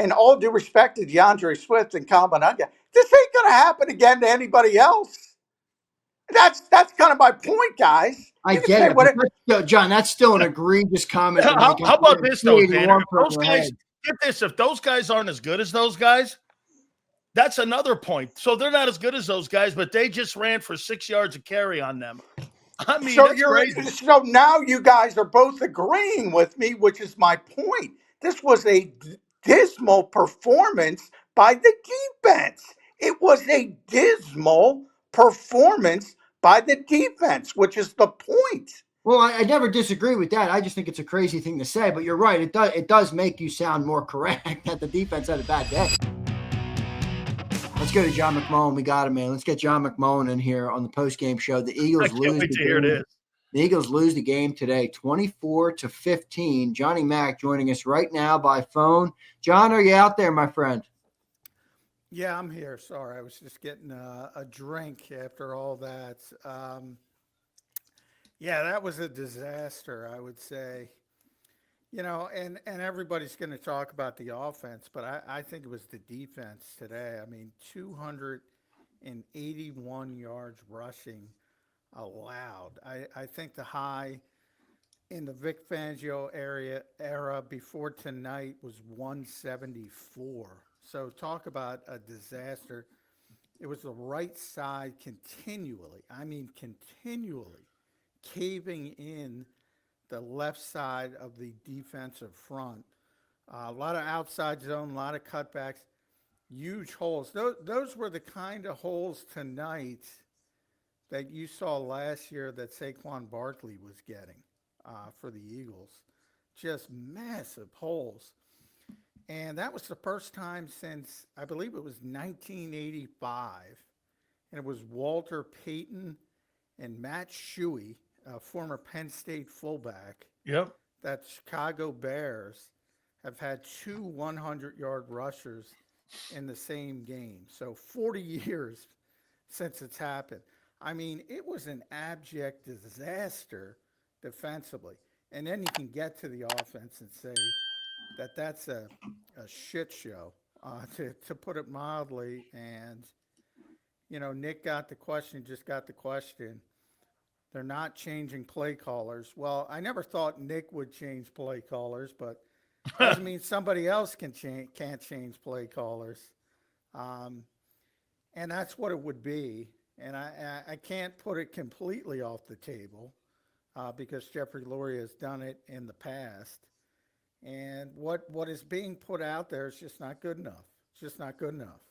and all due respect to DeAndre Swift and Combinanga, this ain't going to happen again to anybody else. That's kind of my point, guys. I You can get say it, what but John, that's still an egregious comment to make. How about this, though, Xander? If those guys, head. get this, if those guys aren't as good as those guys, that's another point. So they're not as good as those guys, but they just ran for 6 yards of carry on them. I mean, so that's crazy. So now you guys are both agreeing with me, which is my point. This was a dismal performance by the defense. It was a dismal performance by the defense, which is the point. Well, I never disagree with that. I just think it's a crazy thing to say, but you're right. It does make you sound more correct that the defense had a bad day. Let's go to John McMullen. We got him, man. Let's get John McMullen in here on the postgame show. The Eagles lose the game. The Eagles lose the game today, 24-15. Johnny Mack joining us right now by phone. John, are you out there, my friend? Yeah, I'm here. Sorry, I was just getting a drink after all that. Yeah, that was a disaster, I would say. You know, and everybody's going to talk about the offense, but I think it was the defense today. I mean, 281 yards rushing allowed. I think the high in the Vic Fangio era before tonight was 174. So talk about a disaster. It was the right side continually caving in the left side of the defensive front. A lot of outside zone, a lot of cutbacks, huge holes. Those were the kind of holes tonight that you saw last year that Saquon Barkley was getting for the Eagles. Just massive holes. And that was the first time since, I believe it was 1985. And it was Walter Payton and Matt Shuey, a former Penn State fullback. Yep. That Chicago Bears have had two 100-yard rushers in the same game. So 40 years since it's happened. I mean, it was an abject disaster defensively. And then you can get to the offense and say that that's a shit show, to put it mildly. And, you know, Nick got the question. They're not changing play callers. Well, I never thought Nick would change play callers, but doesn't mean somebody else can't change play callers. And that's what it would be. And I can't put it completely off the table because Jeffrey Lurie has done it in the past. And what is being put out there is just not good enough. It's just not good enough.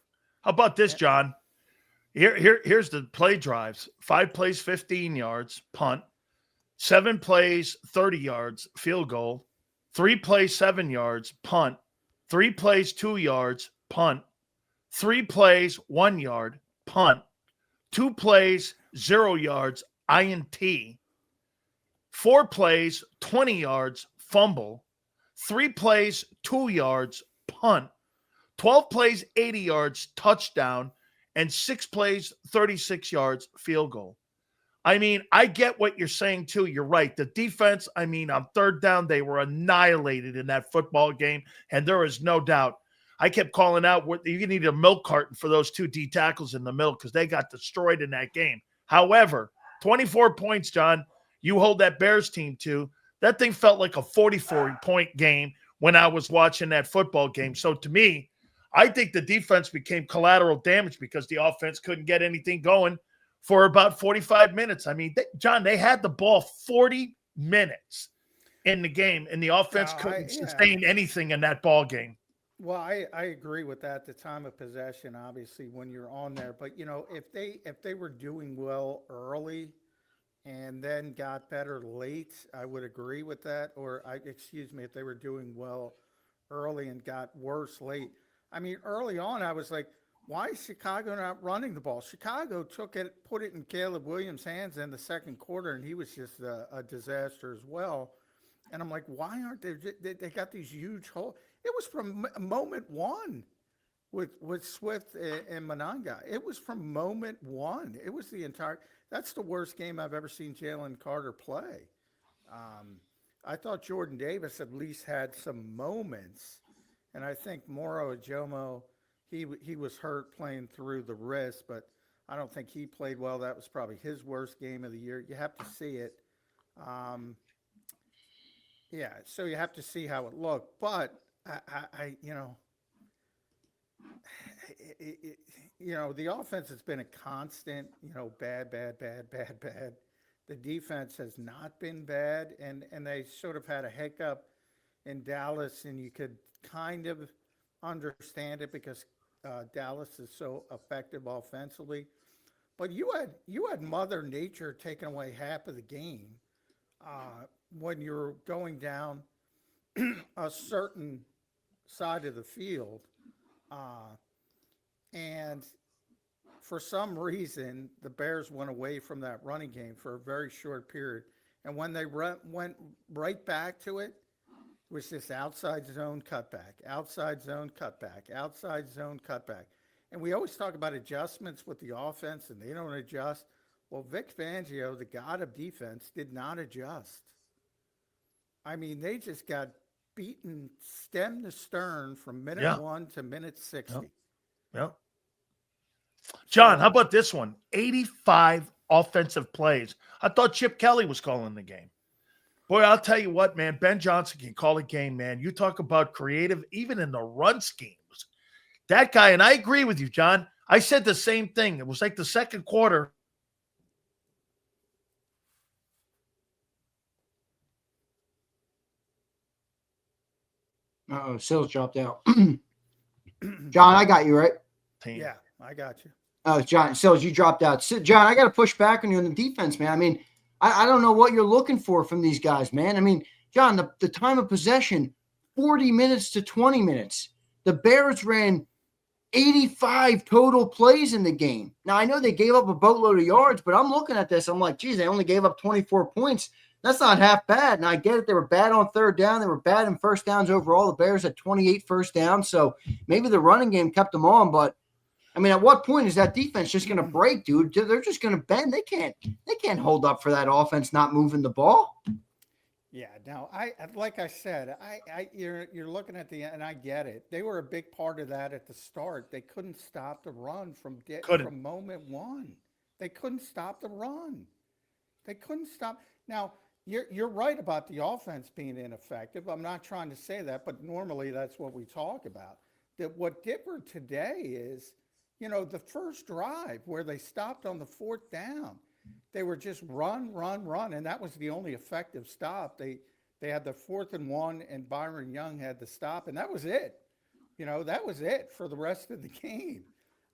How about this, John? Here's the play drives. 5 plays, 15 yards, punt. 7 plays, 30 yards, field goal. 3 plays, 7 yards, punt. 3 plays, 2 yards, punt. 3 plays, 1 yard, punt. 2 plays, 0 yards, INT. 4 plays, 20 yards, fumble. 3 plays, 2 yards, punt. 12 plays, 80 yards, touchdown. And 6 plays, 36 yards, field goal. I mean, I get what you're saying, too. You're right. The defense, I mean, on third down, they were annihilated in that football game, and there is no doubt. I kept calling out, you need a milk carton for those 2 D tackles in the middle because they got destroyed in that game. However, 24 points, John, you hold that Bears team to. That thing felt like a 44-point game when I was watching that football game. So to me, I think the defense became collateral damage because the offense couldn't get anything going for about 45 minutes. I mean, John, they had the ball 40 minutes in the game, and the offense couldn't sustain anything in that ball game. Well, I agree with that. The time of possession, obviously, when you're on there. But, you know, if they were doing well early and then got better late, I would agree with that. If they were doing well early and got worse late. I mean, early on, I was like, why is Chicago not running the ball? Chicago put it in Caleb Williams' hands in the second quarter, and he was just a disaster as well. And I'm like, why aren't they got these huge holes? It was from moment one with Swift and Monanga. It was from moment one. It was that's the worst game I've ever seen Jalen Carter play. I thought Jordan Davis at least had some moments And I think Moro Ajomo, he was hurt playing through the wrist, but I don't think he played well. That was probably his worst game of the year. You have to see it. Yeah, so you have to see how it looked. But the offense has been a constant, bad, bad, bad, bad, bad. The defense has not been bad, and they sort of had a hiccup in Dallas, and you could kind of understand it because Dallas is so effective offensively. But you had Mother Nature taking away half of the game when you're going down a certain side of the field, and for some reason the Bears went away from that running game for a very short period. And when they went right back to it, it was this outside zone cutback, outside zone cutback, outside zone cutback. And we always talk about adjustments with the offense, and they don't adjust. Well, Vic Fangio, the god of defense, did not adjust. I mean, they just got beaten stem to stern from minute 1 to minute 60. Yep. John, how about this one? 85 offensive plays. I thought Chip Kelly was calling the game. Boy, I'll tell you what, man. Ben Johnson can call a game, man. You talk about creative, even in the run schemes. That guy, and I agree with you, John. I said the same thing. It was like the second quarter. Uh-oh, Sills dropped out. John, I got you, right? Yeah, I got you. Oh, John, Sills, you dropped out. John, I got to push back on you on the defense, man. I mean, I don't know what you're looking for from these guys, man. I mean, John, the time of possession, 40 minutes to 20 minutes. The Bears ran 85 total plays in the game. Now, I know they gave up a boatload of yards, but I'm looking at this. I'm like, geez, they only gave up 24 points. That's not half bad. And I get it. They were bad on third down. They were bad in first downs overall. The Bears had 28 first downs. So maybe the running game kept them on. But, I mean, at what point is that defense just going to break, dude? They're just going to bend. They can't hold up for that offense not moving the ball. Yeah, now like I said, you're looking at the, and I get it. They were a big part of that at the start. They couldn't stop the run from moment one. They couldn't stop the run. They couldn't stop. Now you're right about the offense being ineffective. I'm not trying to say that, but normally that's what we talk about. That what differed today is, the first drive where they stopped on the fourth down. They were just run, and that was the only effective stop. They had the 4th and 1, and Byron Young had the stop, and that was it. That was it for the rest of the game.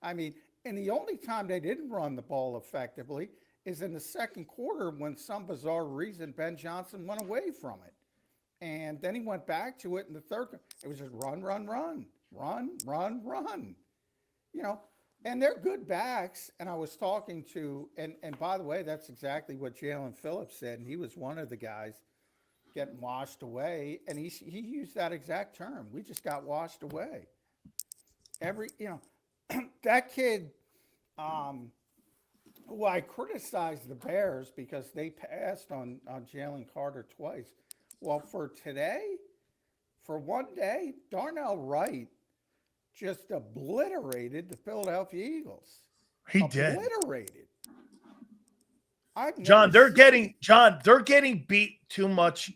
I mean, and the only time they didn't run the ball effectively is in the second quarter when some bizarre reason Ben Johnson went away from it. And then he went back to it in the third. It was just run. And they're good backs. And I was talking to, and by the way, that's exactly what Jalen Phillips said. And he was one of the guys getting washed away. And he used that exact term. We just got washed away. That kid, who I criticized the Bears because they passed on Jalen Carter twice. Well, for one day, Darnell Wright just obliterated the Philadelphia Eagles. He did. Obliterated. John, they're getting beat too much.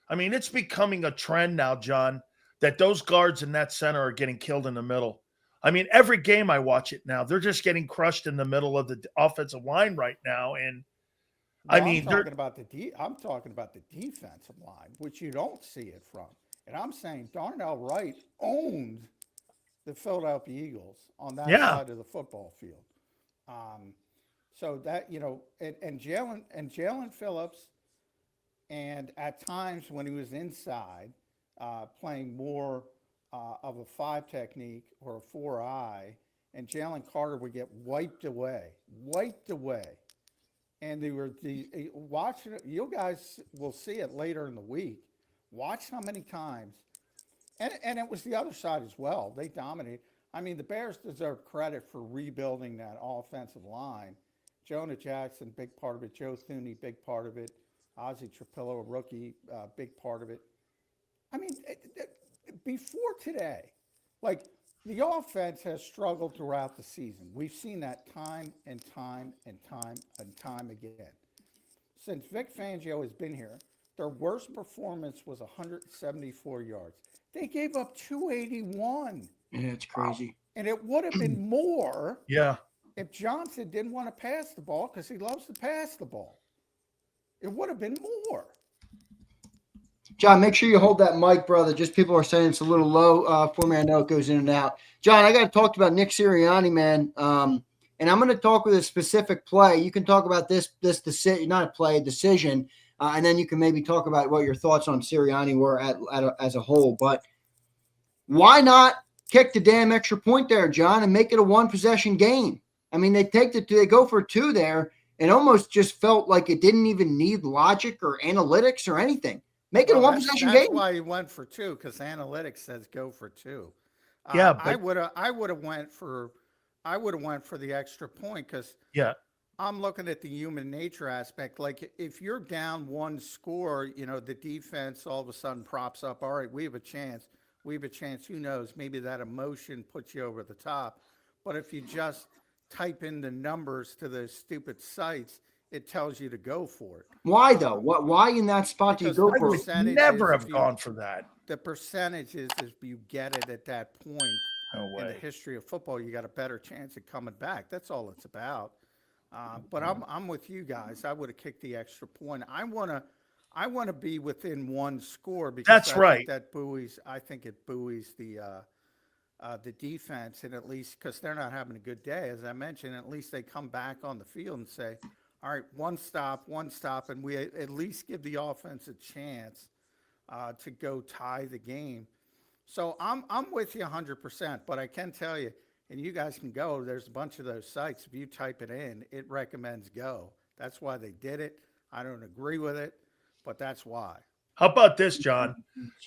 I mean, it's becoming a trend now, John, that those guards in that center are getting killed in the middle. I mean, every game I watch it now, they're just getting crushed in the middle of the offensive line right now. And I'm talking about the defensive line, which you don't see it from. And I'm saying Darnell Wright owned the Philadelphia Eagles on that side of the football field. So that, and Jalen Phillips, and at times when he was inside, playing more of a 5 technique or a 4-eye, and Jalen Carter would get wiped away. And they were watching it. You guys will see it later in the week. Watch how many times. And it was the other side as well. They dominated. I mean, the Bears deserve credit for rebuilding that offensive line. Jonah Jackson, big part of it. Joe Thuney, big part of it. Ozzie Trapillo, a rookie, big part of it. I mean, before today, like the offense has struggled throughout the season. We've seen that time and time and time and time again. Since Vic Fangio has been here, their worst performance was 174 yards. They gave up 281. Yeah, it's crazy. And it would have been more Yeah. if Johnson didn't want to pass the ball because he loves to pass the ball. It would have been more. John, make sure you hold that mic, brother. Just people are saying it's a little low for me. I know it goes in and out. John, I got to talk about Nick Sirianni, man. And I'm going to talk with a specific play. You can talk about this decision, not a play, a decision, and then you can maybe talk about what your thoughts on Sirianni were as a whole. But why not kick the damn extra point there, John, and make it a one-possession game? I mean, they go for 2 there, and almost just felt like it didn't even need logic or analytics or anything. Make it a one-possession game. That's why he went for 2, because analytics says go for 2. Yeah, I would have went for the extra point because I'm looking at the human nature aspect. Like if you're down 1 score, the defense all of a sudden props up. All right, we have a chance. Who knows? Maybe that emotion puts you over the top. But if you just type in the numbers to those stupid sites, it tells you to go for it. Why though? Why in that spot do you go for it? Never have gone for that. The percentages, if you get it at that point in the history of football, you got a better chance of coming back. That's all it's about. But I'm with you guys. I would have kicked the extra point. I want to be within 1 score because I think it buoys the defense, and at least because they're not having a good day, as I mentioned, at least they come back on the field and say, all right, one stop, and we at least give the offense a chance to go tie the game. So I'm with you 100%, but I can tell you, and you guys can go, there's a bunch of those sites. If you type it in, it recommends go. That's why they did it. I don't agree with it, but that's why. How about this, John?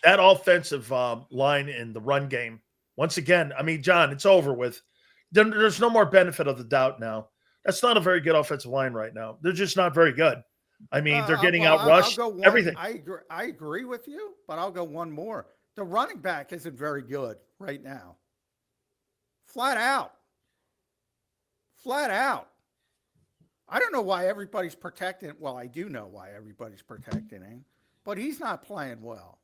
That offensive line in the run game, once again, I mean, John, it's over with. There's no more benefit of the doubt now. That's not a very good offensive line right now. They're just not very good. I mean, they're getting outrushed. Everything. I agree with you, but I'll go one more. The running back isn't very good right now. Flat out. I don't know why everybody's protecting. Well, I do know why everybody's protecting him, but he's not playing well.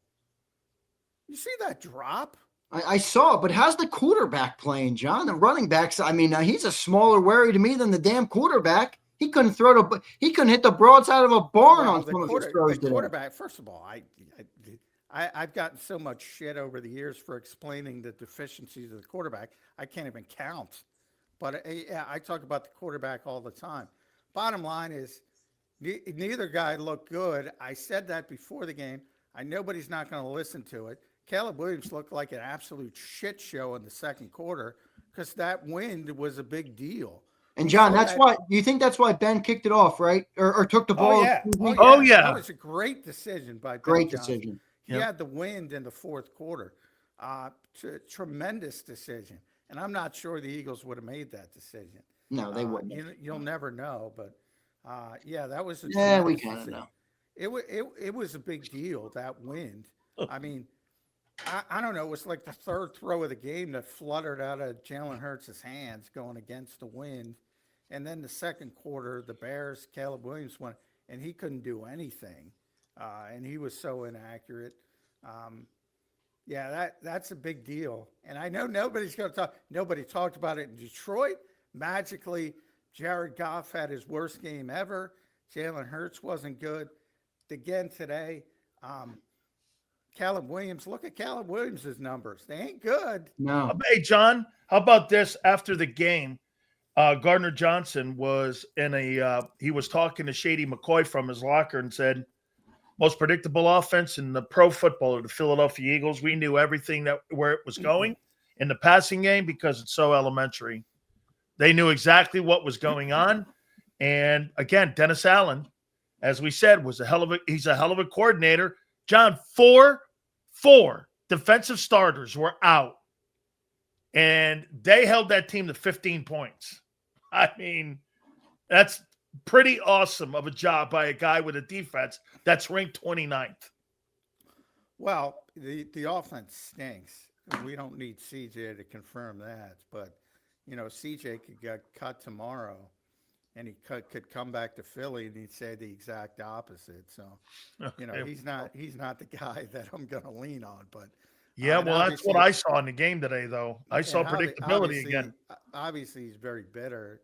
You see that drop? I saw it, but how's the quarterback playing, John? The running backs, I mean, he's a smaller worry to me than the damn quarterback. He couldn't hit the broadside of a barn on some of his throws. The quarterback, first of all, I've gotten so much shit over the years for explaining the deficiencies of the quarterback. I can't even count. But I talk about the quarterback all the time. Bottom line is, neither guy looked good. I said that before the game. Nobody's not going to listen to it. Caleb Williams looked like an absolute shit show in the second quarter because that wind was a big deal. And John, you think that's why Ben kicked it off, right? Or took the ball? Oh, yeah. That was a great decision by Ben Great Johnson. decision. He had the wind in the fourth quarter. Tremendous decision. And I'm not sure the Eagles would have made that decision. No, they wouldn't. You'll never know. But, that was a we kind of know. It was a big deal, that wind. I mean, I don't know. It was like the third throw of the game that fluttered out of Jalen Hurts' hands going against the wind. And then the second quarter, the Bears, Caleb Williams went, and he couldn't do anything. And he was so inaccurate. That's a big deal. And I know nobody's going to talk. Nobody talked about it in Detroit. Magically, Jared Goff had his worst game ever. Jalen Hurts wasn't good. Again today, Caleb Williams, look at Caleb Williams' numbers. They ain't good. No. Hey, John, how about this? After the game, Gardner Johnson was he was talking to Shady McCoy from his locker and said, most predictable offense in the pro football are the Philadelphia Eagles. We knew everything where it was going in the passing game because it's so elementary. They knew exactly what was going on. And again, Dennis Allen, as we said, he's a hell of a coordinator. John, four defensive starters were out, and they held that team to 15 points. I mean, that's pretty awesome of a job by a guy with a defense that's ranked 29th. Well, the offense stinks. We don't need CJ to confirm that, but CJ could get cut tomorrow, and he could come back to Philly and he'd say the exact opposite. So, Okay. he's not the guy that I'm going to lean on. But Yeah, and well, that's what I saw in the game today, though. I saw predictability again. Obviously, he's very bitter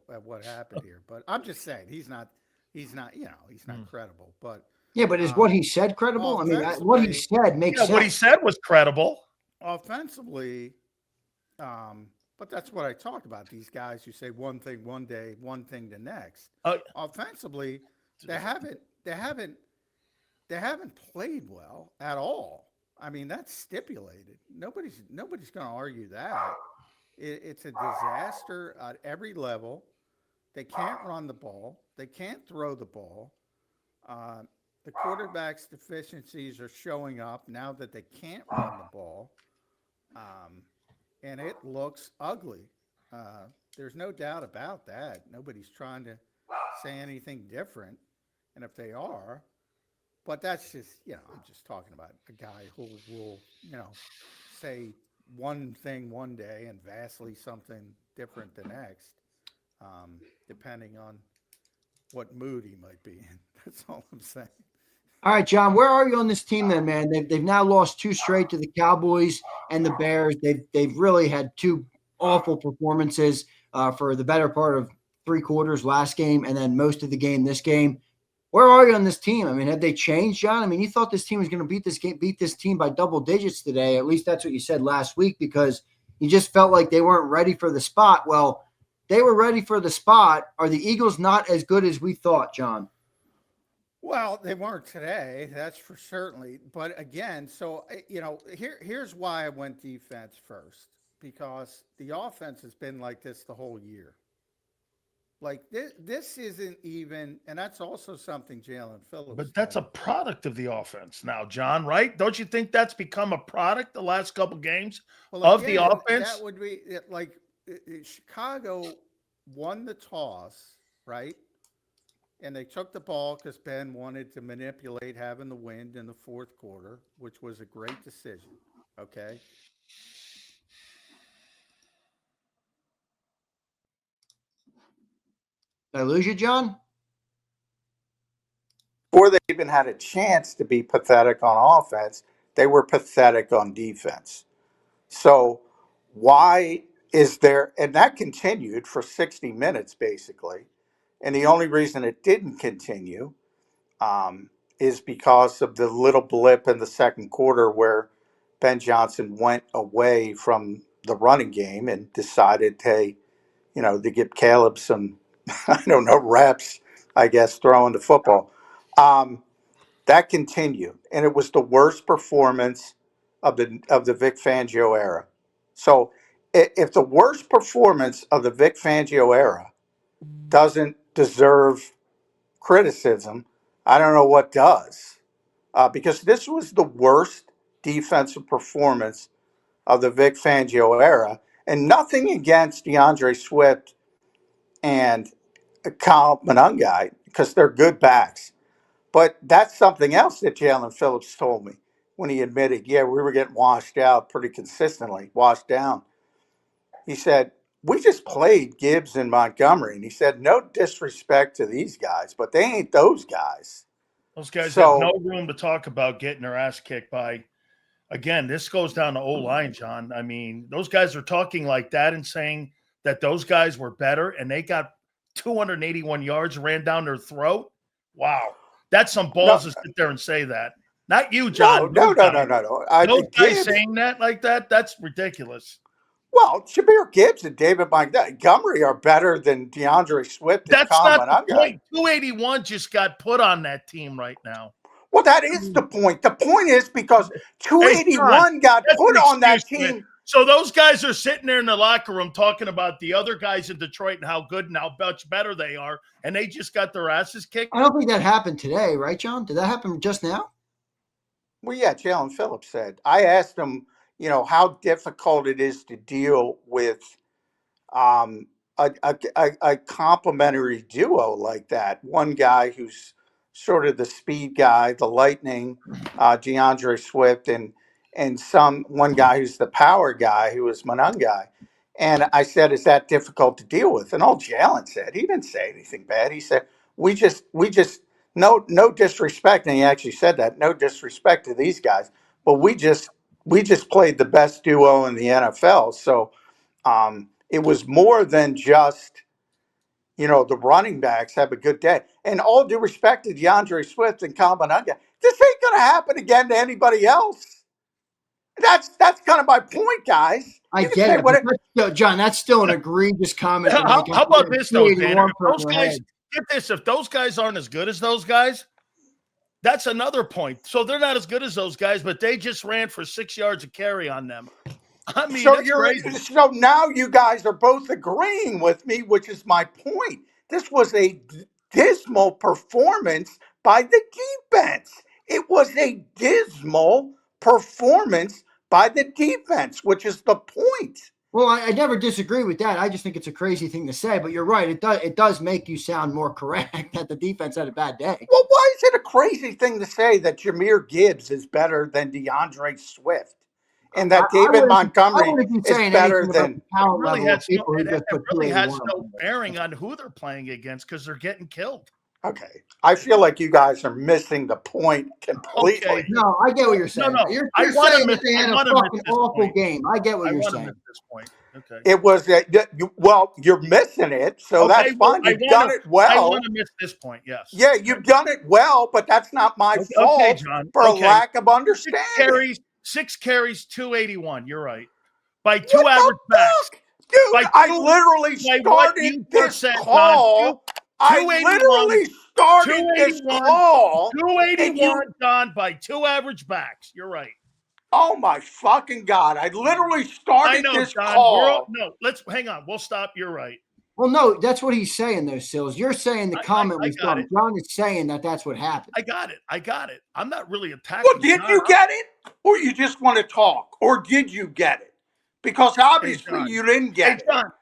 at what happened here. But I'm just saying he's not he's not credible. But Yeah, but is what he said credible? I mean, what he said makes sense. What he said was credible. Offensively, but that's what I talked about. These guys who say one thing one day, one thing the next. Offensively, they haven't played well at all. I mean, that's stipulated. Nobody's going to argue that. It's a disaster at every level. They can't run the ball. They can't throw the ball. The quarterback's deficiencies are showing up now that they can't run the ball. And it looks ugly. There's no doubt about that. Nobody's trying to say anything different. And if they are, but that's just, I'm just talking about a guy who will, say one thing one day and vastly something different the next, depending on what mood he might be in. That's all I'm saying. All right, John, where are you on this team then, man? They've now lost 2 straight to the Cowboys and the Bears. They've really had 2 awful performances for the better part of 3 quarters last game and then most of the game this game. Where are you on this team? I mean, have they changed, John? I mean, you thought this team was going to beat this team by double digits today. At least that's what you said last week, because you just felt like they weren't ready for the spot. Well, they were ready for the spot. Are the Eagles not as good as we thought, John? Well, they weren't today, that's for certainly. But again, so, here's why I went defense first, because the offense has been like this the whole year. Like this isn't even, and that's also something Jalen Phillips. But that's a product of the offense now, John, right? Don't you think that's become a product the last couple games of the offense? That would be like Chicago won the toss, right? And they took the ball because Ben wanted to manipulate having the wind in the fourth quarter, which was a great decision. Okay. Did I lose you, John? Before they even had a chance to be pathetic on offense, they were pathetic on defense. So why is there, and that continued for 60 minutes basically. And the only reason it didn't continue is because of the little blip in the second quarter where Ben Johnson went away from the running game and decided, hey, to give Caleb some, I don't know, reps, I guess, throwing the football. That continued, and it was the worst performance of the Vic Fangio era. So, if the worst performance of the Vic Fangio era doesn't deserve criticism, I don't know what does, because this was the worst defensive performance of the Vic Fangio era, and nothing against DeAndre Swift and Kyle Monangai, because they're good backs. But that's something else that Jalen Phillips told me when he admitted, we were getting washed out pretty consistently, washed down. He said, we just played Gibbs and Montgomery. And he said, no disrespect to these guys, but they ain't those guys. Those guys have no room to talk about getting their ass kicked by. Again, this goes down to O-line, John. I mean, those guys are talking like that and saying that those guys were better and they got 281 yards ran down their throat. Wow. That's some balls to sit there and say that. Not you, John. No. Those guys saying that like that, that's ridiculous. Well, Shabir Gibbs and David Montgomery are better than DeAndre Swift and That's not the point. 281 just got put on that team right now. Well, that is the point. The point is because 281 got put on that team. Man. So those guys are sitting there in the locker room talking about the other guys in Detroit and how good and how much better they are, and they just got their asses kicked. I don't think that happened today, right, John? Did that happen just now? Well, yeah, Jalen Phillips said. I asked him, how difficult it is to deal with a complementary duo like that. One guy who's sort of the speed guy, the lightning, DeAndre Swift, and one guy who's the power guy, who was McMullen guy. And I said, "Is that difficult to deal with?" And all Jalen said, he didn't say anything bad. He said, we just no disrespect," and he actually said that, "No disrespect to these guys, but we just played the best duo in the NFL." So it was more than just, the running backs have a good day. And all due respect to DeAndre Swift and Combinanga, this ain't going to happen again to anybody else. That's kind of my point, guys. I get it, but that's John, that's still an egregious comment. How about this, though, Xander? If those guys aren't as good as those guys, that's another point. So they're not as good as those guys, but they just ran for 6 yards of carry on them. I mean, so now you guys are both agreeing with me, which is my point. This was a dismal performance by the defense. It was a dismal performance by the defense, which is the point. Well, I never disagree with that. I just think it's a crazy thing to say, but you're right. It does make you sound more correct that the defense had a bad day. Well, why is it a crazy thing to say that Jahmyr Gibbs is better than DeAndre Swift? And that David Montgomery is better than it really has no bearing on who they're playing against because they're getting killed. Okay. I feel like you guys are missing the point completely. Okay. No, I get what you're saying. No. You're saying that they had a fucking awful game. I get what you're saying. At this point. Okay. It was, you're missing it, so that's fine. You've done it well. I want to miss this point, yes. Yeah, you've done it well, but that's not my fault for a lack of understanding. 6 carries, 281. You're right. By two average backs. Dude, I literally started this call. I literally started this call. 281, Don, by 2 average backs. You're right. Oh, my fucking God. I literally started this call. Let's hang on. We'll stop. You're right. Well, no, that's what he's saying, though, Sills. You're saying the comment was done. John is saying that's what happened. I got it. I'm not really attacking. Well, did you get it? Or you just want to talk? Or did you get it? Because obviously you didn't get it.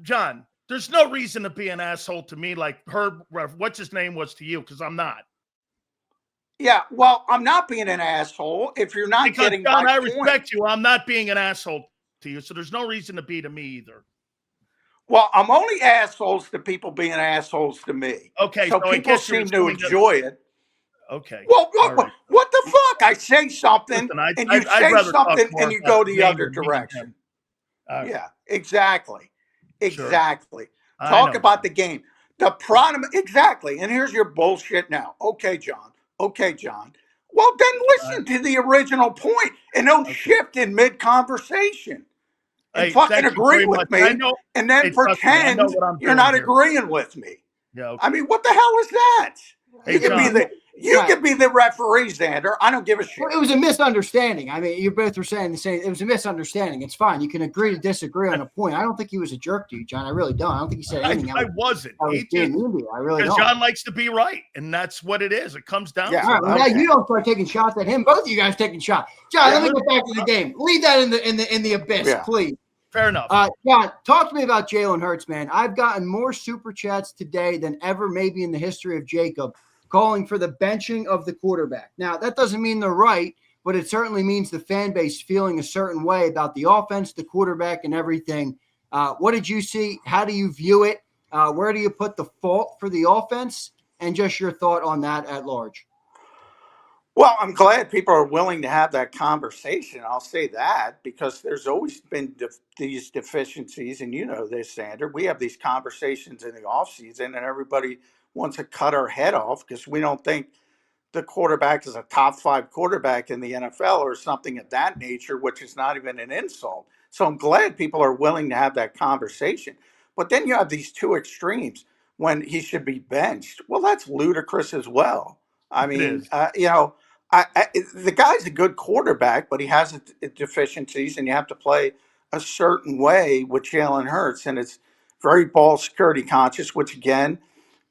John, there's no reason to be an asshole to me like what's his name was to you, because I'm not. Yeah, well, I'm not being an asshole if you're not getting my point. I respect you. I'm not being an asshole to you, so there's no reason to be to me either. Well, I'm only assholes to people being assholes to me. Okay, so people seem to enjoy it. Okay. Well, what the fuck? I say something, and you say something, and you go the other direction. Yeah, exactly. Exactly. Sure. Talk about the game. The problem, exactly. And here's your bullshit now. Okay, John. Well, then listen to the original point and don't shift in mid-conversation. And fucking agree with me, and then pretend you're not agreeing with me. Yeah, okay. I mean, what the hell is that? You can be the referee, Zander. I don't give a shit. Well, it was a misunderstanding. I mean, you both were saying the same. It was a misunderstanding. It's fine. You can agree to disagree on a point. I don't think he was a jerk to you, John. I really don't. I don't think he said anything. I wasn't. I really don't. John likes to be right, and that's what it is. It comes down to it. Now you don't start taking shots at him. Both of you guys taking shots. John, let me get back to the game. Leave that in the abyss, please. Fair enough. John, talk to me about Jalen Hurts, man. I've gotten more super chats today than ever maybe in the history of JAKIB, calling for the benching of the quarterback. Now, that doesn't mean they're right, but it certainly means the fan base feeling a certain way about the offense, the quarterback, and everything. What did you see? How do you view it? Where do you put the fault for the offense? And just your thought on that at large. Well, I'm glad people are willing to have that conversation. I'll say that because there's always been these deficiencies, and you know this, Zander. We have these conversations in the offseason, and everybody wants to cut our head off because we don't think the quarterback is a top 5 quarterback in the NFL or something of that nature, which is not even an insult. So I'm glad people are willing to have that conversation. But then you have these two extremes when he should be benched. Well, that's ludicrous as well. I mean, the guy's a good quarterback, but he has deficiencies, and you have to play a certain way with Jalen Hurts, and it's very ball security conscious, which again,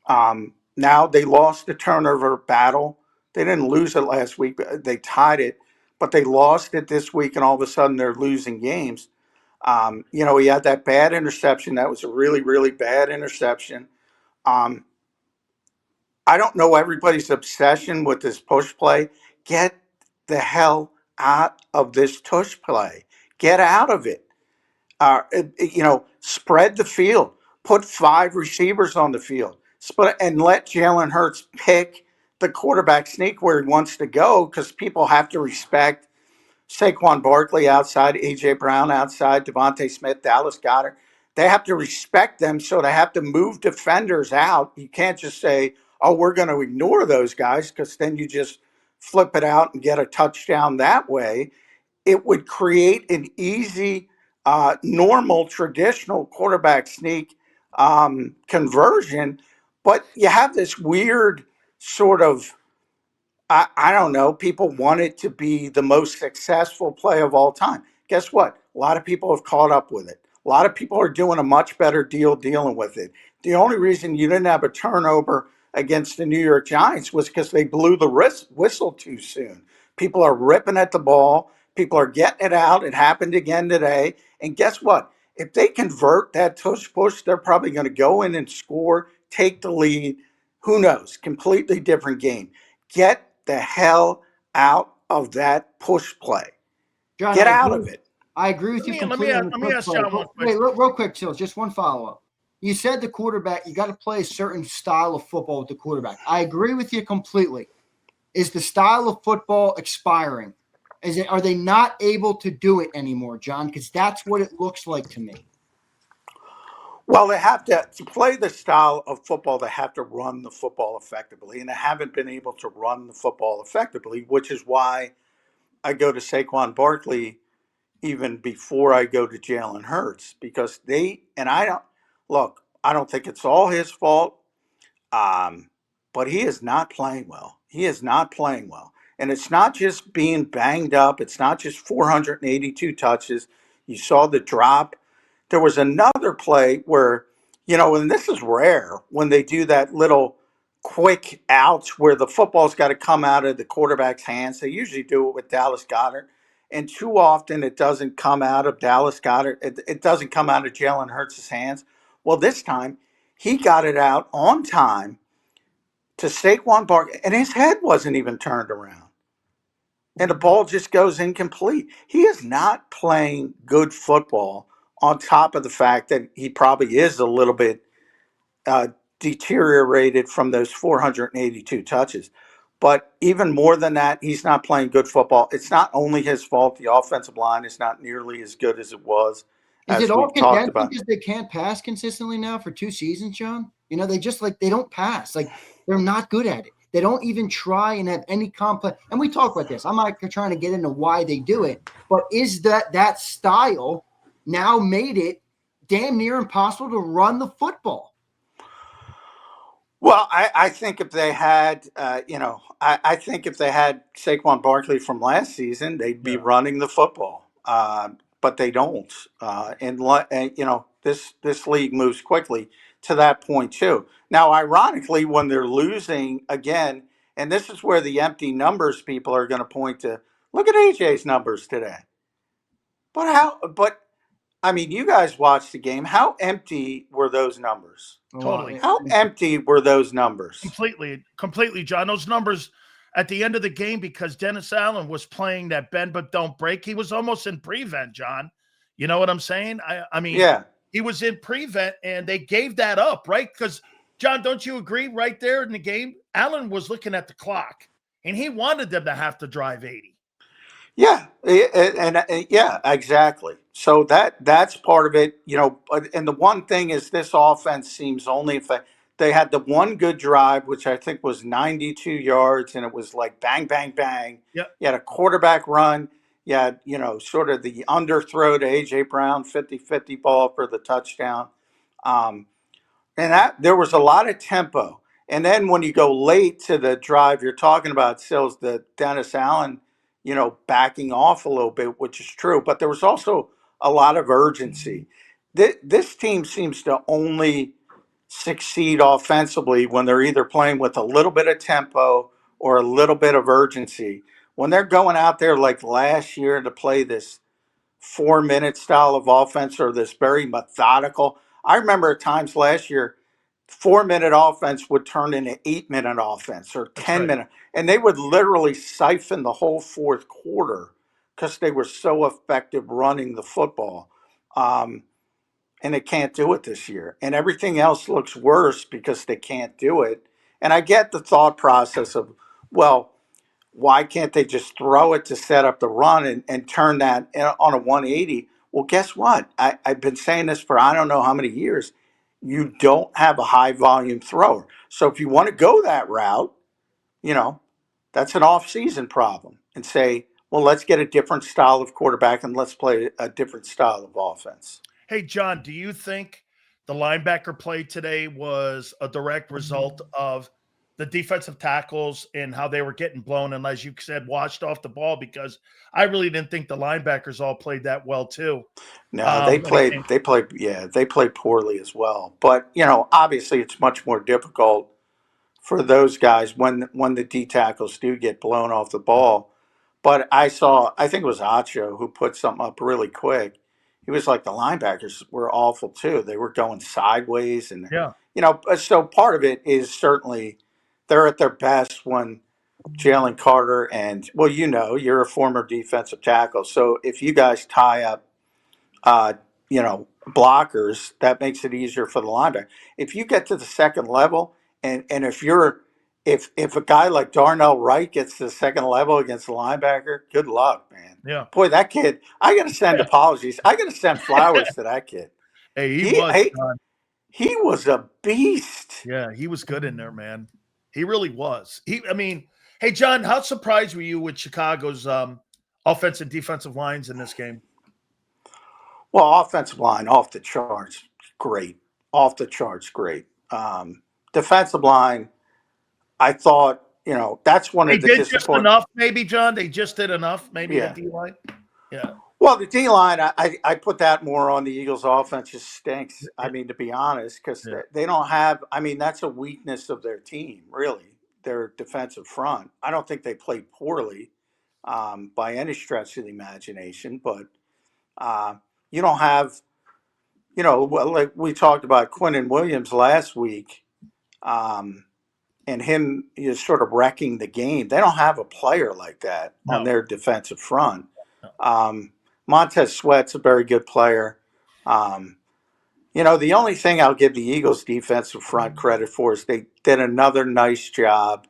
now they lost the turnover battle. They didn't lose it last week. They tied it, but they lost it this week, and all of a sudden they're losing games. He had that bad interception. That was a really, really bad interception. I don't know everybody's obsession with this push play. Get the hell out of this tush play. Get out of it. Spread the field. Put 5 receivers on the field. And let Jalen Hurts pick the quarterback sneak where he wants to go, because people have to respect Saquon Barkley outside, A.J. Brown outside, DeVonta Smith, Dallas Goedert. They have to respect them, so they have to move defenders out. You can't just say, oh, we're going to ignore those guys, because then you just flip it out and get a touchdown that way. It would create an easy, normal, traditional quarterback sneak conversion. But you have this weird sort of, I don't know, people want it to be the most successful play of all time. Guess what? A lot of people have caught up with it. A lot of people are doing a much better deal dealing with it. The only reason you didn't have a turnover against the New York Giants was because they blew the whistle too soon. People are ripping at the ball. People are getting it out. It happened again today. And guess what? If they convert that tush push, they're probably going to go in and score, take the lead. Who knows? Completely different game. Get the hell out of that push play. John, Get out of it. I agree with you completely. Let me ask John one question. Wait, real quick, Sills, just one follow-up. You said the quarterback, you got to play a certain style of football with the quarterback. I agree with you completely. Is the style of football expiring? Are they not able to do it anymore, John? Because that's what it looks like to me. Well, they have to play the style of football. They have to run the football effectively, and they haven't been able to run the football effectively, which is why I go to Saquon Barkley even before I go to Jalen Hurts, because I don't think it's all his fault, but he is not playing well. He is not playing well. And it's not just being banged up. It's not just 482 touches. You saw the drop. There was another play where, and this is rare when they do that little quick outs where the football's got to come out of the quarterback's hands. They usually do it with Dallas Goedert. And too often it doesn't come out of Dallas Goedert. It doesn't come out of Jalen Hurts' hands. Well, this time he got it out on time to Saquon Barkley, and his head wasn't even turned around. And the ball just goes incomplete. He is not playing good football, on top of the fact that he probably is a little bit deteriorated from those 482 touches. But even more than that, he's not playing good football. It's not only his fault. The offensive line is not nearly as good as it was. Is it all condensed because they can't pass consistently now for 2 seasons, John? They just they don't pass. They're not good at it. They don't even try and have any complex. And we talk about this. I'm not trying to get into why they do it, but is that style now made it damn near impossible to run the football? Well, I think if they had, I think if they had Saquon Barkley from last season, they'd be running the football. But they don't. This league moves quickly to that point too. Now, ironically, when they're losing again, and this is where the empty numbers people are going to point to. Look at AJ's numbers today. But I mean, you guys watched the game. How empty were those numbers? Totally. How empty were those numbers? Completely, John. Those numbers at the end of the game, because Dennis Allen was playing that bend but don't break. He was almost in prevent, John. You know what I'm saying? I mean, yeah. He was in prevent, and they gave that up, right? Because, John, don't you agree right there in the game? Allen was looking at the clock, and he wanted them to have to drive 80. Yeah, and yeah, exactly. So that's part of it, and the one thing is this offense seems only if they had the one good drive, which I think was 92 yards, and it was like bang, bang, bang. Yep. You had a quarterback run. You had, sort of the underthrow to A.J. Brown, 50-50 ball for the touchdown. And that there was a lot of tempo. And then when you go late to the drive, you're talking about Sills, the Dennis Allen, backing off a little bit, which is true. But there was also a lot of urgency. This team seems to only succeed offensively when they're either playing with a little bit of tempo or a little bit of urgency. When they're going out there like last year to play this 4-minute style of offense or this very methodical. I remember at times last year, 4-minute offense would turn into 8-minute offense or 10-minute. And they would literally siphon the whole fourth quarter because they were so effective running the football. And they can't do it this year. And everything else looks worse because they can't do it. And I get the thought process of, well, why can't they just throw it to set up the run and turn that on a 180? Well, guess what? I've been saying this for I don't know how many years. You don't have a high volume thrower. So if you want to go that route, that's an off-season problem. And say, well, let's get a different style of quarterback and let's play a different style of offense. Hey, John, do you think the linebacker play today was a direct result of the defensive tackles and how they were getting blown and, as you said, washed off the ball? Because I really didn't think the linebackers all played that well too. No, they played poorly as well. But, obviously it's much more difficult for those guys when the D tackles do get blown off the ball. But I think it was Acho who put something up really quick. He was like, the linebackers were awful too. They were going sideways. And, so part of it is certainly they're at their best when Jalen Carter and, well, you're a former defensive tackle. So if you guys tie up, blockers, that makes it easier for the linebacker. If you get to the second level and if a guy like Darnell Wright gets to the second level against the linebacker, good luck, man. Yeah. Boy, that kid, I got to send apologies. I got to send flowers to that kid. Hey, he was a beast. Yeah, he was good in there, man. He really was. Hey, John, how surprised were you with Chicago's offensive and defensive lines in this game? Well, offensive line, off the charts, great. Off the charts, great. Defensive line, I thought, that's one of the disappointing. They did just enough, maybe, John? They just did enough, maybe, the D-line? Yeah. Well, the D-line, I put that more on the Eagles' offense. Just stinks, to be honest, because they don't have – that's a weakness of their team, really, their defensive front. I don't think they played poorly by any stretch of the imagination, but you don't have – like we talked about Quinnen Williams last week, and him is sort of wrecking the game. They don't have a player like that on their defensive front. Montez Sweat's a very good player. The only thing I'll give the Eagles defensive front credit for is they did another nice job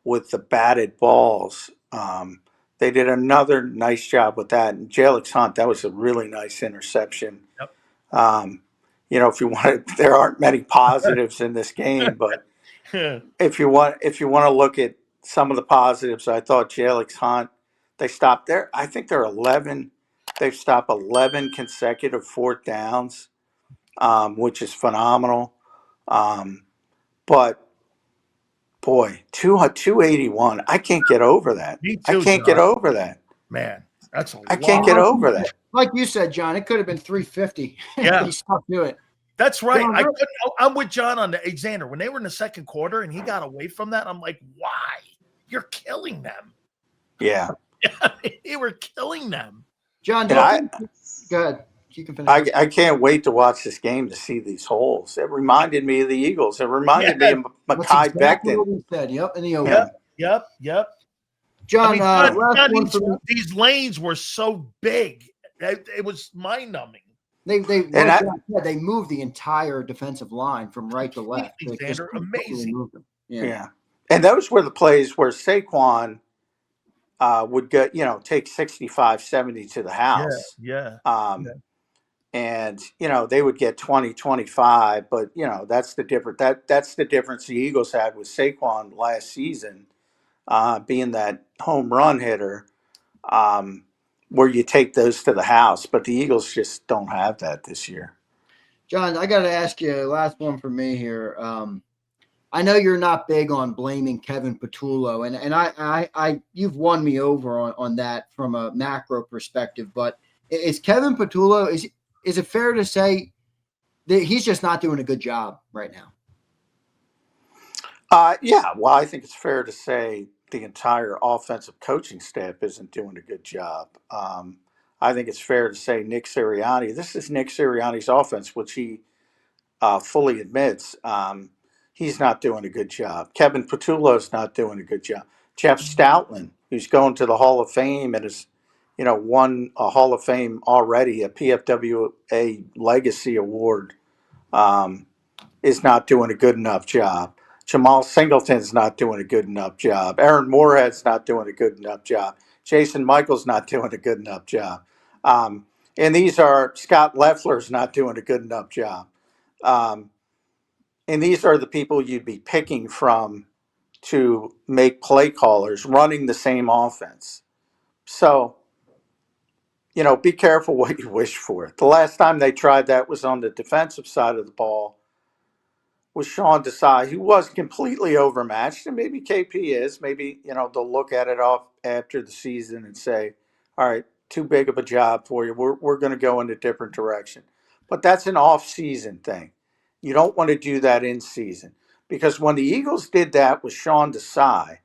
with the batted balls. They did another nice job with that. And Jalix Hunt, that was a really nice interception. Yep. If you want, there aren't many positives in this game, but if you want to look at some of the positives, I thought Jalix Hunt, they stopped there. I think they're 11. They've stopped 11 consecutive fourth downs, which is phenomenal. But boy, 281. I can't get over that. Me too, I can't get over that. Man, that's a lot. I can't get over that. Like you said, John, it could have been 350. Yeah. He stopped doing it. That's right. I'm with John on the Xander. When they were in the second quarter and he got away from that, I'm like, why? You're killing them. Yeah. You were killing them. John, go ahead. You can finish. I can't wait to watch this game to see these holes. It reminded me of the Eagles. It reminded me of Mekhi Becton. Said. Yep. In the open. Yep. John, these lanes were so big. It was mind-numbing. They moved the entire defensive line from right to left. Amazing. Yeah. And those were the plays where Saquon would go, take 65, 70 to the house. Yeah. And, they would get 20, 25, but, that's the difference. That's the difference the Eagles had with Saquon last season, being that home run hitter, where you take those to the house. But the Eagles just don't have that this year. John, I got to ask you, last one for me here. I know you're not big on blaming Kevin Patullo, and I you've won me over on that from a macro perspective. But is Kevin Patullo, is it fair to say that he's just not doing a good job right now? Yeah. Well, I think it's fair to say the entire offensive coaching staff isn't doing a good job. I think it's fair to say Nick Sirianni. This is Nick Sirianni's offense, which he fully admits. he's not doing a good job. Kevin Patullo's not doing a good job. Jeff Stoutland, who's going to the Hall of Fame and has, won a Hall of Fame already, a PFWA Legacy Award, is not doing a good enough job. Jamal Singleton's not doing a good enough job. Aaron Moorhead's not doing a good enough job. Jason Michael's not doing a good enough job. And these are Scott Leffler's not doing a good enough job. And these are the people you'd be picking from to make play callers running the same offense. So, be careful what you wish for. The last time they tried that was on the defensive side of the ball with Sean Desai, who was completely overmatched, and maybe KP is. Maybe, they'll look at it off after the season and say, all right, too big of a job for you. We're going to go in a different direction. But that's an off-season thing. You don't want to do that in season. Because when the Eagles did that with Sean Desai,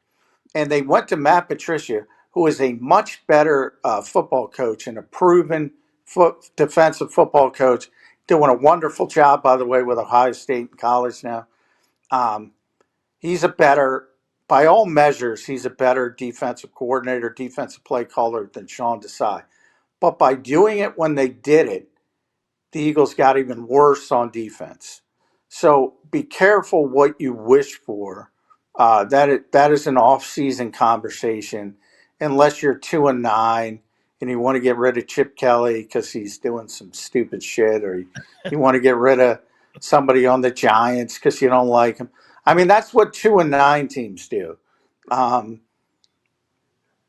and they went to Matt Patricia, who is a much better football coach and a proven defensive football coach, doing a wonderful job, by the way, with Ohio State in college now. He's by all measures, he's a better defensive coordinator, defensive play caller than Sean Desai. But by doing it when they did it, the Eagles got even worse on defense. So be careful what you wish for. That is an off-season conversation, unless you're 2-9 and you want to get rid of Chip Kelly because he's doing some stupid shit, or you want to get rid of somebody on the Giants because you don't like him. I mean, that's what 2-9 teams do.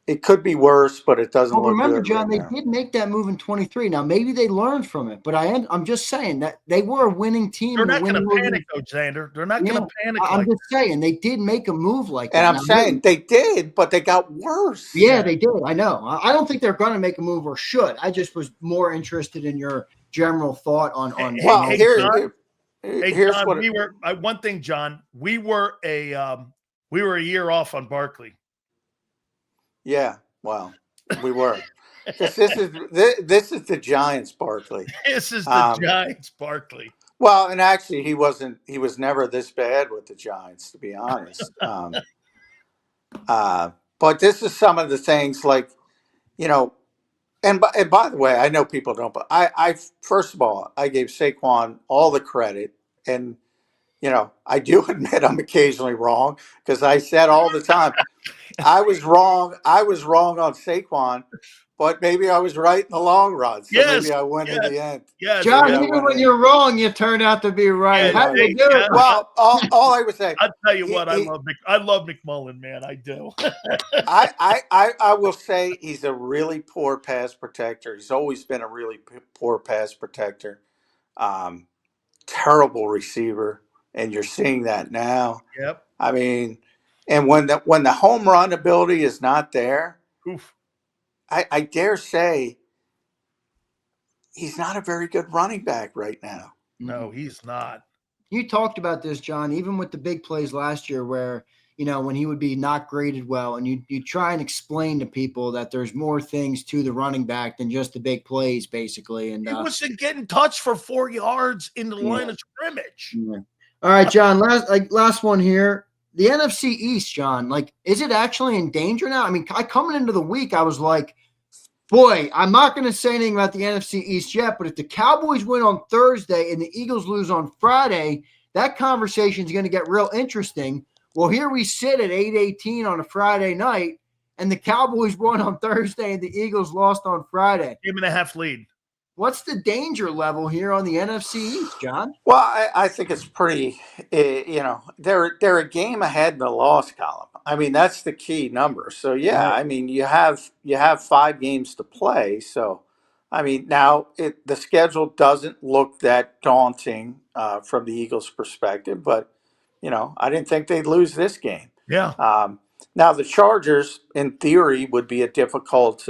It could be worse, but it doesn't look remember, good. John, they did make that move in 23. Now, maybe they learned from it, but I'm just saying that they were a winning team. They're not going to panic, though, Xander. They're not going to panic. I'm just saying they did make a move like that. And I'm saying they did, but they got worse. Yeah, they did. I know. I don't think they're going to make a move or should. I just was more interested in your general thought on. Well, here's John, what one thing, John. We were a year off on Barkley. Yeah, well, we were. This is the Giants Barkley. This is the Giants Barkley. Well, and actually, he was never this bad with the Giants, to be honest. But this is some of the things like, and by the way, I know people don't, but I first of all, I gave Saquon all the credit, and I do admit I'm occasionally wrong, because I said all the time I was wrong on Saquon, but maybe I was right in the long run. So maybe I win in the end. Yeah, John, even when you're wrong, you turn out to be right. How do you do it? Well, all I would say, I'll tell you what, I love McMullen, man. I do. I will say he's a really poor pass protector. He's always been a really poor pass protector. Terrible receiver, and you're seeing that now. Yep. I mean, and when the home run ability is not there, oof. I dare say he's not a very good running back right now. No, he's not. You talked about this, John, even with the big plays last year where, when he would be not graded well, and you try and explain to people that there's more things to the running back than just the big plays, basically. And he wasn't getting touched for 4 yards in the line of scrimmage. Yeah. All right, John, last one here. The NFC East, John, is it actually in danger now? I mean, coming into the week, I was like, boy, I'm not going to say anything about the NFC East yet, but if the Cowboys win on Thursday and the Eagles lose on Friday, that conversation is going to get real interesting. Well, here we sit at 8-18 on a Friday night, and the Cowboys won on Thursday and the Eagles lost on Friday. 8.5 lead. What's the danger level here on the NFC East, John? Well, I think it's pretty, they're a game ahead in the loss column. I mean, that's the key number. So, yeah, right. I mean, you have 5 games to play. So, I mean, now the schedule doesn't look that daunting from the Eagles' perspective, but, I didn't think they'd lose this game. Yeah. Now, the Chargers, in theory, would be a difficult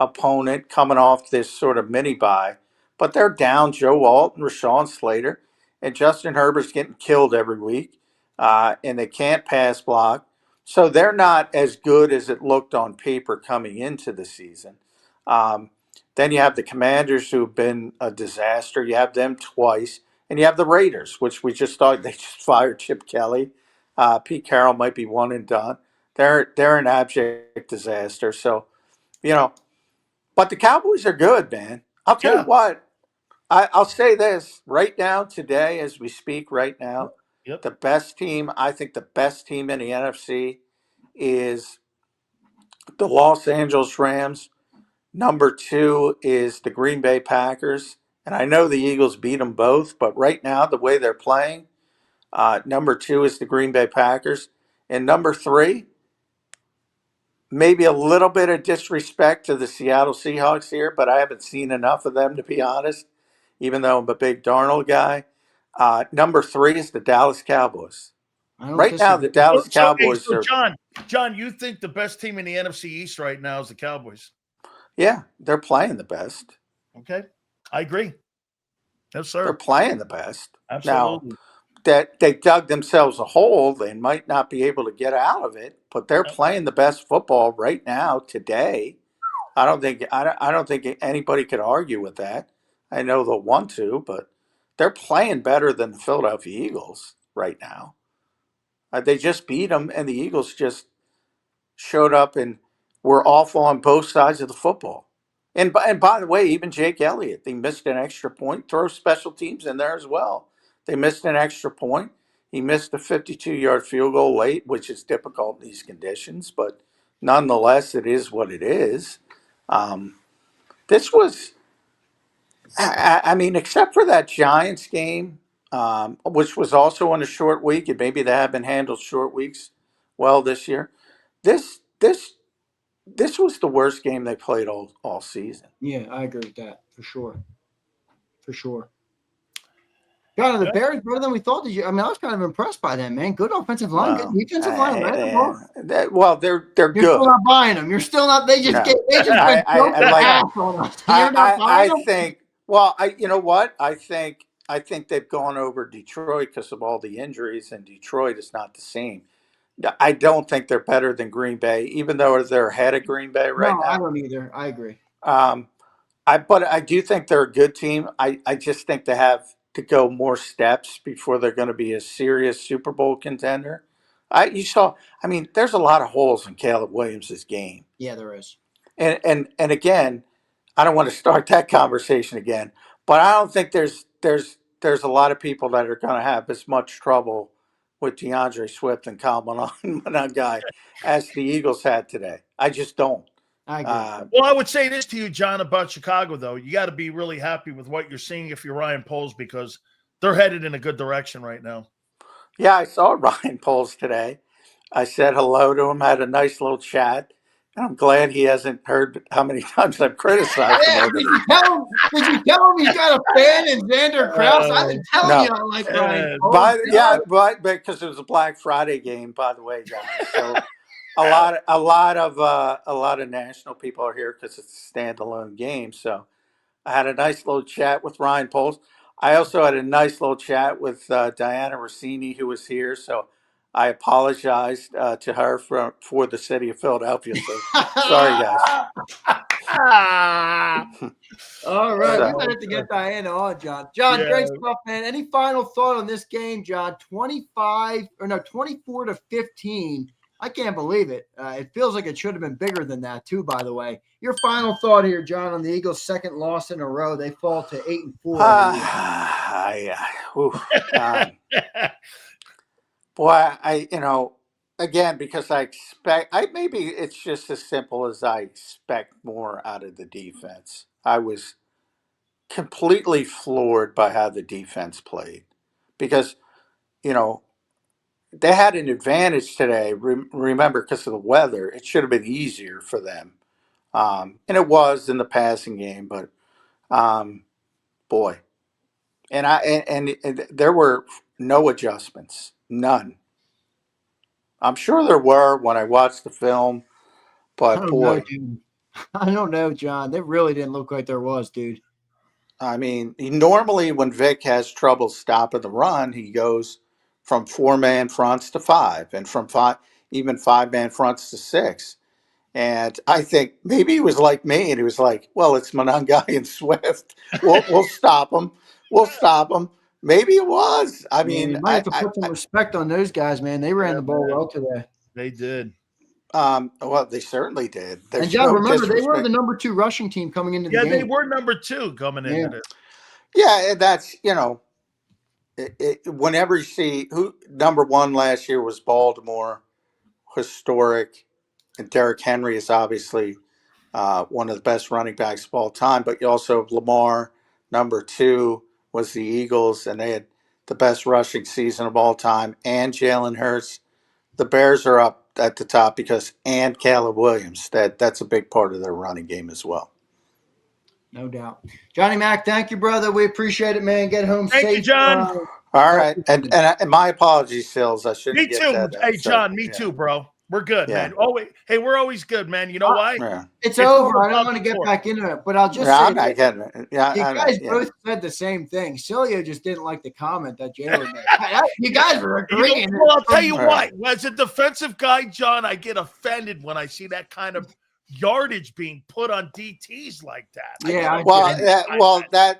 opponent coming off this sort of mini bye, but they're down Joe Alt and Rashawn Slater, and Justin Herbert's getting killed every week, and they can't pass block, so they're not as good as it looked on paper coming into the season. Then you have the Commanders, who've been a disaster. You have them twice, And you have the Raiders, which we just thought they just fired Chip Kelly. Pete Carroll might be one and done. They're an abject disaster. So, but the Cowboys are good, man. I'll tell you what. I'll say this right now, today, as we speak right now, Yep. the best team, I think the best team in the NFC is the Los Angeles Rams. Number 2 is the Green Bay Packers. And I know the Eagles beat them both, but right now, the way they're playing, number 2 is the Green Bay Packers. And number 3, maybe a little bit of disrespect to the Seattle Seahawks here, but I haven't seen enough of them, to be honest, even though I'm a big Darnold guy. Number 3 is the Dallas Cowboys. Right now, the Dallas Cowboys are. John, you think the best team in the NFC East right now is the Cowboys? Yeah, they're playing the best. Okay, I agree. Yes, sir. They're playing the best. Absolutely. Now, that they dug themselves a hole, they might not be able to get out of it, but they're playing the best football right now today. I don't think anybody could argue with that. I know they'll want to, but they're playing better than the Philadelphia Eagles right now. They just beat them, and the Eagles just showed up and were awful on both sides of the football. And by the way, even Jake Elliott, they missed an extra point. Throw special teams in there as well. They missed an extra point. He missed a 52-yard field goal late, which is difficult in these conditions, but nonetheless, it is what it is. This was, I mean, except for that Giants game, which was also on a short week, and maybe they have been handled short weeks well this year. This was the worst game they played all season. Yeah, I agree with that for sure. For sure. God, the Bears better than we thought. I mean, I was kind of impressed by them, man. Good offensive line, good defensive line. Well, they're good. You're still not buying them. You're still not. They just went on us. I think. Well, you know what? I think they've gone over Detroit because of all the injuries, and Detroit is not the same. I don't think they're better than Green Bay, even though they're ahead of Green Bay right now. I don't either. I agree. But I do think they're a good team. I just think they have to go more steps before they're going to be a serious Super Bowl contender. There's a lot of holes in Caleb Williams' game. Yeah, there is. And again, I don't want to start that conversation again, but I don't think there's a lot of people that are going to have as much trouble with DeAndre Swift and Kyle Monangai as the Eagles had today. I just don't. I agree. Well, I would say this to you, John, about Chicago, though. You got to be really happy with what you're seeing if you're Ryan Poles, because they're headed in a good direction right now. Yeah, I saw Ryan Poles today. I said hello to him, had a nice little chat. And I'm glad he hasn't heard how many times I've criticized him. Did you tell him he's got a fan in Zander Krause? I've been telling you I like Ryan Poles. Because it was a Black Friday game, by the way, guys. So a lot of national people are here because it's a standalone game. So I had a nice little chat with Ryan Poles. I also had a nice little chat with Diana Rossini, who was here. So I apologized to her for the city of Philadelphia. So sorry, guys. All right, we might have to get Diana on, John. John, great stuff, man. Any final thought on this game, John? 24 to 15. I can't believe it. It feels like it should have been bigger than that, too, by the way. Your final thought here, John, on the Eagles' second loss in a row. They fall to 8-4. Boy, again, because maybe it's just as simple as I expect more out of the defense. I was completely floored by how the defense played because, they had an advantage today. Remember, because of the weather, it should have been easier for them. And it was in the passing game, but boy. And there were no adjustments, none. I'm sure there were when I watched the film, but boy. I don't know, John. They really didn't look like there was, dude. I mean, normally when Vic has trouble stopping the run, he goes from 4-man fronts to 5, and from 5-man fronts to 6. And I think maybe he was like me, and he was like, "Well, it's Monangai and Swift. We'll stop them. We'll stop them." Maybe it was. I Man, mean, you might have to put some respect on those guys, man. They ran the ball well today. They did. Well, they certainly did. There's And John, no remember, they were disrespect. the number 2 rushing team coming into the game. Yeah, they were number 2 coming into this. Yeah, and that's, whenever you see who number 1 last year was Baltimore, historic, and Derrick Henry is obviously one of the best running backs of all time. But you also have Lamar. Number 2 was the Eagles, and they had the best rushing season of all time. And Jalen Hurts. The Bears are up at the top and Caleb Williams. That's a big part of their running game as well. No doubt. Johnny Mac, thank you, brother. We appreciate it, man. Get home safe. Thank you, John. All right. And my apologies, Sills. I shouldn't Me too. That hey, John, me too, bro. We're good, man. We're always good, man. You know why? Yeah. It's over. I don't want to get back into it, but I'll just say I'm not getting it. You guys both said the same thing. Sileo just didn't like the comment that Jalen made. You guys were agreeing. Well, I'll tell you what. As a defensive guy, John, I get offended when I see that kind of yardage being put on DTs like that. Yeah.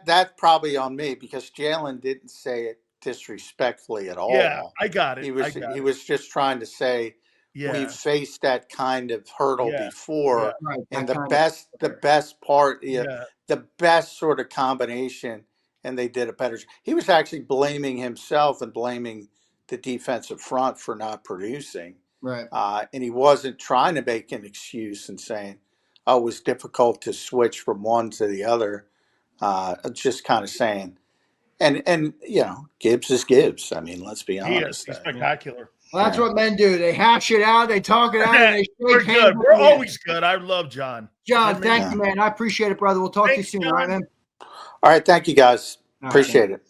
That's probably on me because Jalen didn't say it disrespectfully at all. Yeah, I got it. He was just trying to say, we've faced that kind of hurdle before, and the best part, the best sort of combination, and they did a better job. He was actually blaming himself and blaming the defensive front for not producing. Right. And he wasn't trying to make an excuse and saying, it was difficult to switch from one to the other. Just kind of saying, and Gibbs is Gibbs. I mean, let's be honest. He's spectacular. Well, that's what men do. They hash it out, they talk it out, and they We're good. We're always good. I love John. John, thank you, man. I appreciate it, brother. We'll talk to you soon, John. all right, man? All right. Thank you, guys. Appreciate it.